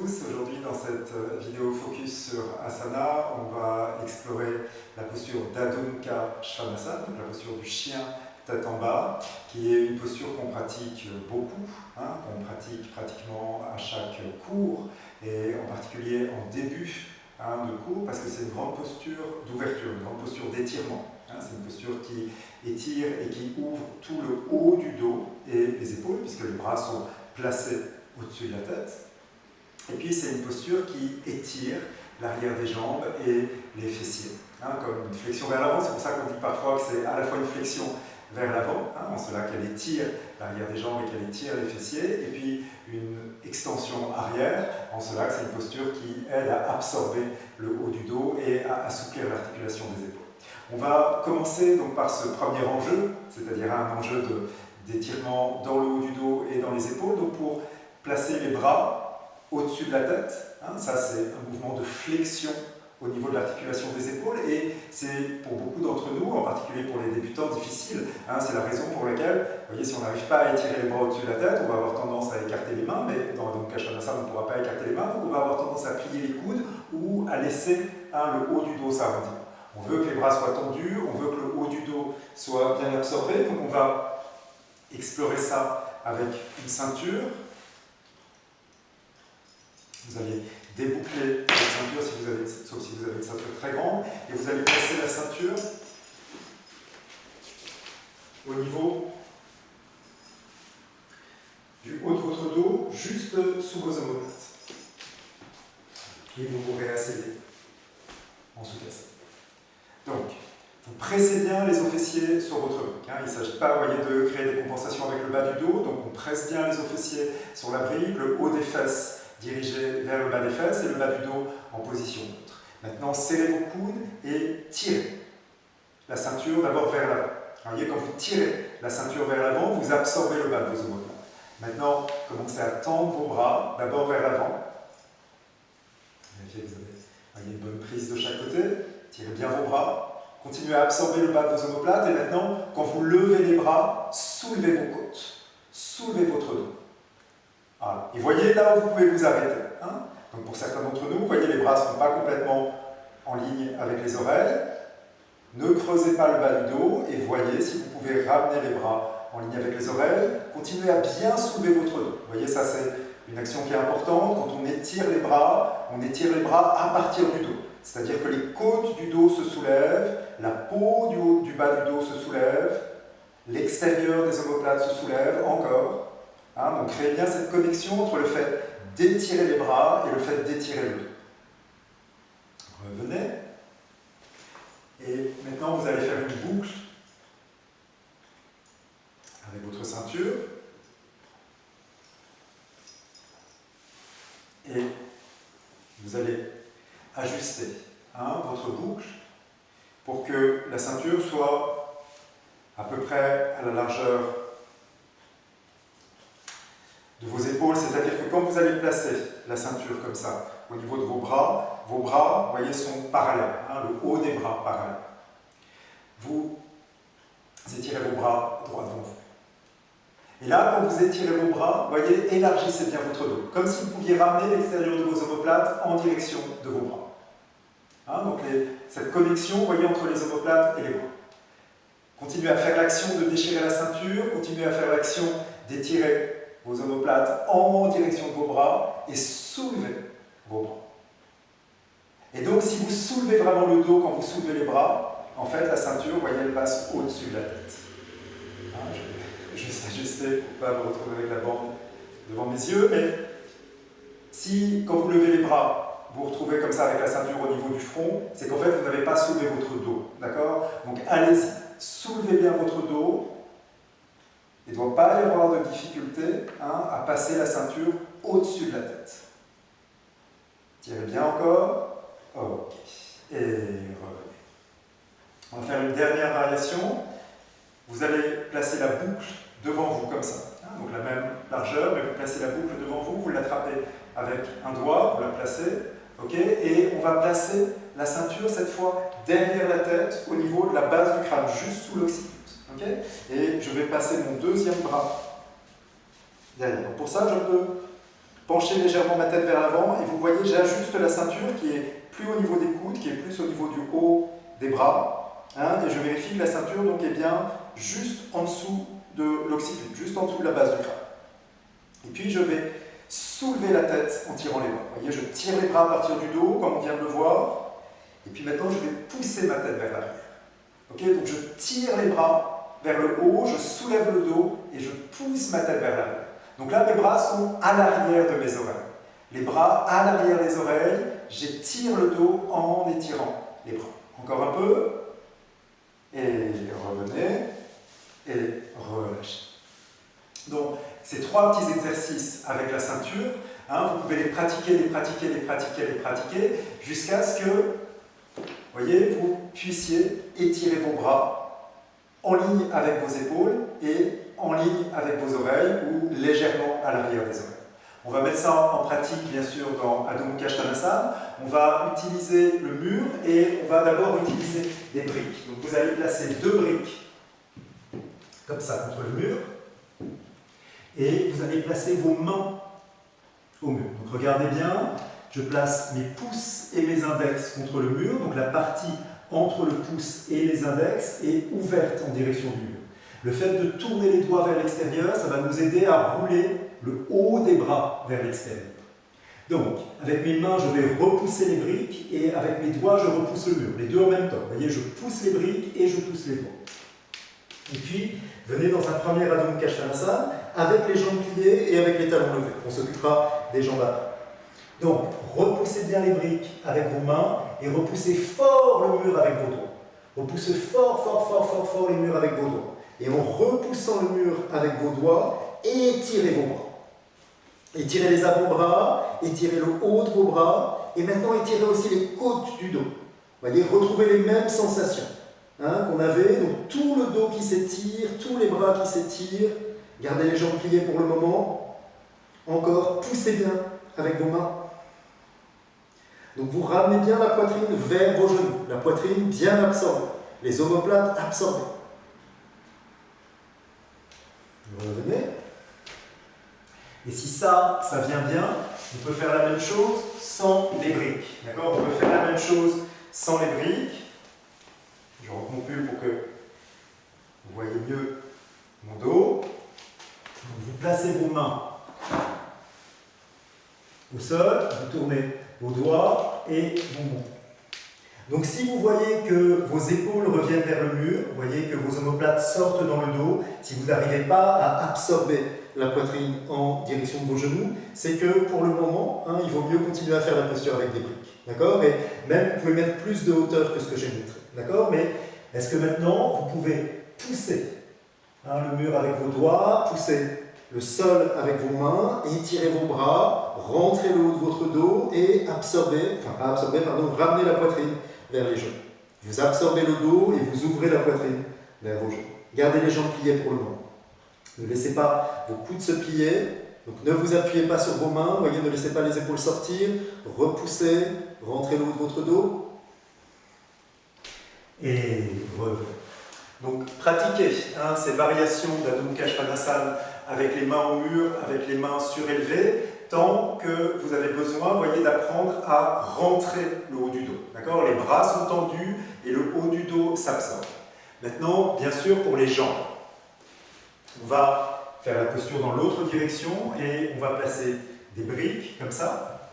tous. Aujourd'hui, dans cette vidéo focus sur Asana, on va explorer la posture d'Adho Mukha Svanasana, donc la posture du chien tête en bas, qui est une posture qu'on pratique beaucoup, qu'on pratique pratiquement à chaque cours, et en particulier en début de cours, parce que c'est une grande posture d'ouverture, une grande posture d'étirement. C'est une posture qui étire et qui ouvre tout le haut du dos et les épaules, puisque les bras sont placés au-dessus de la tête. Et puis c'est une posture qui étire l'arrière des jambes et les fessiers, comme une flexion vers l'avant. C'est pour ça qu'on dit parfois que c'est à la fois une flexion vers l'avant, en cela qu'elle étire l'arrière des jambes et qu'elle étire les fessiers, et puis une extension arrière, en cela que c'est une posture qui aide à absorber le haut du dos et à assouplir l'articulation des épaules. On va commencer donc par ce premier enjeu, c'est-à-dire un enjeu d'étirement dans le haut du dos et dans les épaules. Donc pour placer les bras au-dessus de la tête, ça c'est un mouvement de flexion au niveau de l'articulation des épaules, et c'est pour beaucoup d'entre nous, en particulier pour les débutants, difficile. C'est la raison pour laquelle, vous voyez, si on n'arrive pas à étirer les bras au-dessus de la tête, on va avoir tendance à écarter les mains, mais dans Adho Mukha Svanasana, on ne pourra pas écarter les mains, donc on va avoir tendance à plier les coudes ou à laisser le haut du dos s'arrondir. On veut que les bras soient tendus, on veut que le haut du dos soit bien absorbé, donc on va explorer ça avec une ceinture. Vous allez déboucler cette ceinture, sauf si vous avez une ceinture très grande, et vous allez placer la ceinture au niveau du haut de votre dos, juste sous vos omoplates. Et vous vous réasseyez en sous-cassé. Donc, vous pressez bien les os fessiers sur votre brique. Il ne s'agit pas, vous voyez, de créer des compensations avec le bas du dos. Donc, on presse bien les os fessiers sur la brique, le haut des fesses dirigé vers le bas des fesses et le bas du dos en position neutre. Maintenant, serrez vos coudes et tirez la ceinture d'abord vers l'avant. Vous voyez, quand vous tirez la ceinture vers l'avant, vous absorbez le bas de vos omoplates. Maintenant, commencez à tendre vos bras d'abord vers l'avant. Vérifiez que vous avez une bonne prise de chaque côté. Tirez bien vos bras. Continuez à absorber le bas de vos omoplates. Et maintenant, quand vous levez les bras, soulevez vos côtes. Soulevez votre dos. Voilà. Et voyez là où vous pouvez vous arrêter. Donc pour certains d'entre nous, vous voyez, les bras ne sont pas complètement en ligne avec les oreilles. Ne creusez pas le bas du dos et voyez si vous pouvez ramener les bras en ligne avec les oreilles. Continuez à bien soulever votre dos. Vous voyez, ça c'est une action qui est importante. Quand on étire les bras à partir du dos. C'est-à-dire que les côtes du dos se soulèvent, la peau du bas du dos se soulève, l'extérieur des omoplates se soulève encore. Donc créez bien cette connexion entre le fait d'étirer les bras et le fait d'étirer le dos. Revenez. Et maintenant, vous allez faire une boucle avec votre ceinture. Et vous allez ajuster votre boucle pour que la ceinture soit à peu près à la largeur de vos épaules, c'est-à-dire que quand vous allez placer la ceinture comme ça, au niveau de vos bras, vous voyez, sont parallèles, le haut des bras parallèle. Vous étirez vos bras droit devant vous. Et là, quand vous étirez vos bras, vous voyez, élargissez bien votre dos, comme si vous pouviez ramener l'extérieur de vos omoplates en direction de vos bras. Donc cette connexion, vous voyez, entre les omoplates et les bras. Continuez à faire l'action de déchirer la ceinture, continuez à faire l'action d'étirer vos omoplates en direction de vos bras et soulevez vos bras. Et donc, si vous soulevez vraiment le dos quand vous soulevez les bras, en fait, la ceinture, vous voyez, elle passe au-dessus de la tête. Je vais juste ajuster pour ne pas me retrouver avec la bande devant mes yeux, mais si, quand vous levez les bras, vous vous retrouvez comme ça avec la ceinture au niveau du front, c'est qu'en fait, vous n'avez pas soulevé votre dos. D'accord? Donc, allez-y, soulevez bien votre dos. Il ne doit pas y avoir de difficulté à passer la ceinture au-dessus de la tête. Tirez bien encore. Ok. Et revenez. On va faire une dernière variation. Vous allez placer la boucle devant vous comme ça. Donc la même largeur, mais vous placez la boucle devant vous, vous l'attrapez avec un doigt, vous la placez. Ok. Et on va placer la ceinture cette fois derrière la tête, au niveau de la base du crâne, juste sous l'occiput. Okay, et je vais passer mon deuxième bras derrière. Donc pour ça, je peux pencher légèrement ma tête vers l'avant et vous voyez, j'ajuste la ceinture qui est plus au niveau des coudes, qui est plus au niveau du haut des bras. Hein, et je vérifie que la ceinture donc, est bien juste en dessous de l'occiput, juste en dessous de la base du crâne. Et puis je vais soulever la tête en tirant les bras. Vous voyez, je tire les bras à partir du dos, comme on vient de le voir. Et puis maintenant, je vais pousser ma tête vers l'arrière. Okay, donc je tire les bras vers le haut, je soulève le dos et je pousse ma tête vers l'arrière. Donc là, mes bras sont à l'arrière de mes oreilles. Les bras à l'arrière des oreilles, j'étire le dos en étirant les bras. Encore un peu. Et revenez. Et relâchez. Donc, ces 3 petits exercices avec la ceinture, hein, vous pouvez les pratiquer, jusqu'à ce que, voyez, vous puissiez étirer vos bras en ligne avec vos épaules et en ligne avec vos oreilles ou légèrement à l'arrière des oreilles. On va mettre ça en pratique, bien sûr, dans Adho Mukha Svanasana. On va utiliser le mur et on va d'abord utiliser des briques. Donc, vous allez placer 2 briques comme ça contre le mur. Et vous allez placer vos mains au mur. Donc regardez bien, je place mes pouces et mes index contre le mur, donc la partie entre le pouce et les index est ouverte en direction du mur. Le fait de tourner les doigts vers l'extérieur, ça va nous aider à rouler le haut des bras vers l'extérieur. Donc, avec mes mains, je vais repousser les briques et avec mes doigts, je repousse le mur. Les deux en même temps. Vous voyez, je pousse les briques et je pousse les doigts. Et puis, venez dans un premier Adho Mukha Svanasana avec les jambes pliées et avec les talons levés. On s'occupera des jambes après. Donc, repoussez bien les briques avec vos mains et repoussez fort le mur avec vos doigts. Repoussez fort les murs avec vos doigts. Et en repoussant le mur avec vos doigts, étirez vos bras. Étirez les avant-bras, étirez le haut de vos bras et maintenant étirez aussi les côtes du dos. Vous voyez, retrouvez les mêmes sensations. Qu'on avait, donc tout le dos qui s'étire, tous les bras qui s'étirent. Gardez les jambes pliées pour le moment. Encore, poussez bien avec vos mains. Donc vous ramenez bien la poitrine vers vos genoux, la poitrine bien absorbée, les omoplates absorbées. Vous revenez. Et si ça vient bien, on peut faire la même chose sans les briques. D'accord ? On peut faire la même chose sans les briques. Je rentre mon pull pour que vous voyez mieux mon dos. Donc vous placez vos mains au sol, vous tournez vos doigts et vos mains. Donc si vous voyez que vos épaules reviennent vers le mur, vous voyez que vos omoplates sortent dans le dos, si vous n'arrivez pas à absorber la poitrine en direction de vos genoux, c'est que pour le moment, il vaut mieux continuer à faire la posture avec des briques. D'accord ? Et même, vous pouvez mettre plus de hauteur que ce que j'ai montré. D'accord ? Mais est-ce que maintenant, vous pouvez pousser le mur avec vos doigts, pousser le sol avec vos mains, étirez vos bras, rentrez le haut de votre dos et ramenez la poitrine vers les genoux. Vous absorbez le dos et vous ouvrez la poitrine vers vos genoux. Gardez les jambes pliées pour le moment. Ne laissez pas vos coudes se plier. Donc ne vous appuyez pas sur vos mains. Voyez, ne laissez pas les épaules sortir. Repoussez, rentrez le haut de votre dos. Et revenez. Donc pratiquez ces variations d'Adho Mukha Svanasana avec les mains au mur, avec les mains surélevées, tant que vous avez besoin, voyez, d'apprendre à rentrer le haut du dos. D'accord ? Les bras sont tendus et le haut du dos s'absorbe. Maintenant, bien sûr, pour les jambes, on va faire la posture dans l'autre direction et on va placer des briques comme ça.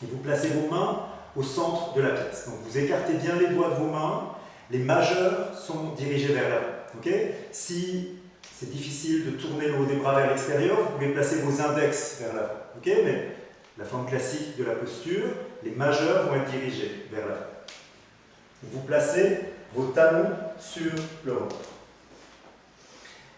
Et vous placez vos mains au centre de la pièce. Donc vous écartez bien les doigts de vos mains, les majeurs sont dirigés vers l'avant. Okay ? Si c'est difficile de tourner le haut des bras vers l'extérieur, vous pouvez placer vos index vers l'avant. Okay ? Mais la forme classique de la posture, les majeurs vont être dirigés vers l'avant. Vous placez vos talons sur le ventre.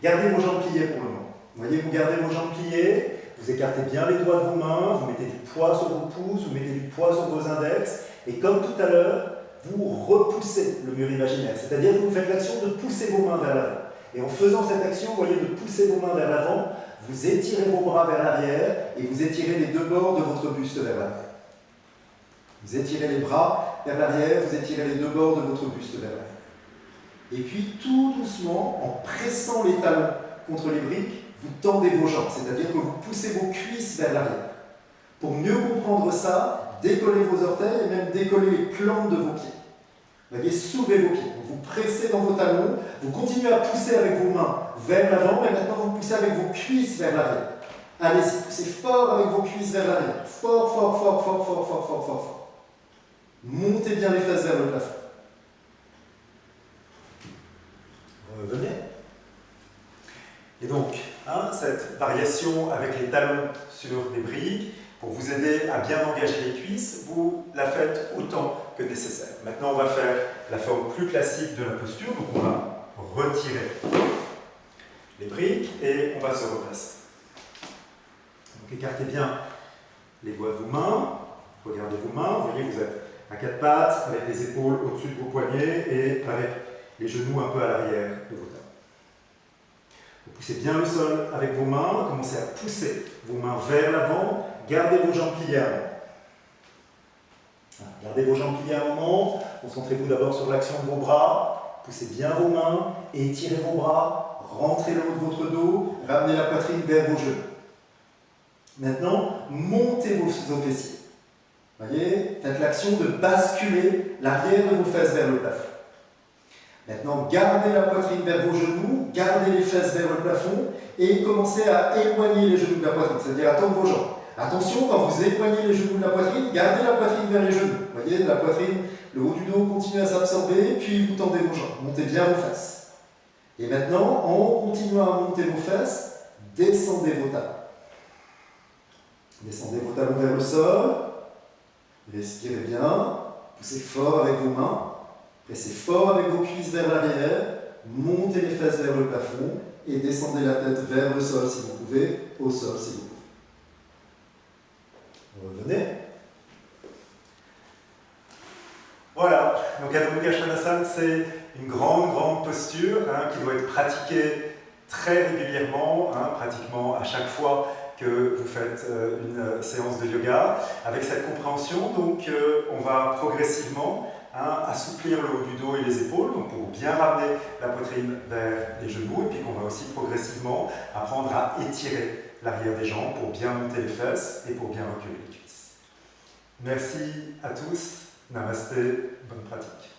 Gardez vos jambes pliées pour le moment. Vous voyez, vous gardez vos jambes pliées, vous écartez bien les doigts de vos mains, vous mettez du poids sur vos pouces, vous mettez du poids sur vos index, et comme tout à l'heure, vous repoussez le mur imaginaire. C'est-à-dire que vous faites l'action de pousser vos mains vers l'avant. Et en faisant cette action, vous voyez, de pousser vos mains vers l'avant, vous étirez vos bras vers l'arrière, et vous étirez les deux bords de votre buste vers l'arrière. Vous étirez les bras vers l'arrière, vous étirez les deux bords de votre buste vers l'arrière. Et puis, tout doucement, en pressant les talons contre les briques, vous tendez vos jambes, c'est-à-dire que vous poussez vos cuisses vers l'arrière. Pour mieux comprendre ça, décollez vos orteils et même décollez les plantes de vos pieds. Vous voyez, soulevez vos pieds. Vous pressez dans vos talons, vous continuez à pousser avec vos mains vers l'avant, et maintenant vous poussez avec vos cuisses vers l'arrière. Allez-y, poussez fort avec vos cuisses vers l'arrière. Fort, fort, fort, fort, fort, fort, fort, fort, fort. Montez bien les fesses vers le plafond. Revenez. Et donc, cette variation avec les talons sur des briques, pour vous aider à bien engager les cuisses, vous la faites autant que nécessaire. Maintenant, on va faire la forme plus classique de la posture, donc on va retirer les briques et on va se replacer. Donc écartez bien les doigts de vos mains, regardez vos mains, vous voyez, vous êtes à quatre pattes, avec les épaules au-dessus de vos poignets et avec les genoux un peu à l'arrière de vos talons. Vous poussez bien le sol avec vos mains, commencez à pousser vos mains vers l'avant, gardez vos jambes pliées à un moment. Gardez vos jambes pliées à un moment, concentrez-vous d'abord sur l'action de vos bras, poussez bien vos mains, étirez vos bras, rentrez le haut de votre dos, ramenez la poitrine vers vos genoux. Maintenant, montez vos fessiers. Voyez, faites l'action de basculer l'arrière de vos fesses vers le plafond. Maintenant, gardez la poitrine vers vos genoux, gardez les fesses vers le plafond et commencez à éloigner les genoux de la poitrine, c'est-à-dire à tendre vos jambes. Attention, quand vous éloignez les genoux de la poitrine, gardez la poitrine vers les genoux. Vous voyez, la poitrine, le haut du dos continue à s'absorber, puis vous tendez vos jambes. Montez bien vos fesses. Et maintenant, en continuant à monter vos fesses, descendez vos talons. Descendez vos talons vers le sol. Respirez bien. Poussez fort avec vos mains. Pressez fort avec vos cuisses vers l'arrière. Montez les fesses vers le plafond. Et descendez la tête vers le sol si vous pouvez, au sol si vous pouvez. Revenez. Voilà, donc Adho Mukha Svanasana, c'est une grande posture qui doit être pratiquée très régulièrement, pratiquement à chaque fois que vous faites une séance de yoga. Avec cette compréhension, donc, on va progressivement assouplir le haut du dos et les épaules, donc pour bien ramener la poitrine vers les genoux, et puis qu'on va aussi progressivement apprendre à étirer l'arrière des jambes pour bien monter les fesses et pour bien reculer les cuisses. Merci à tous, namasté, bonne pratique.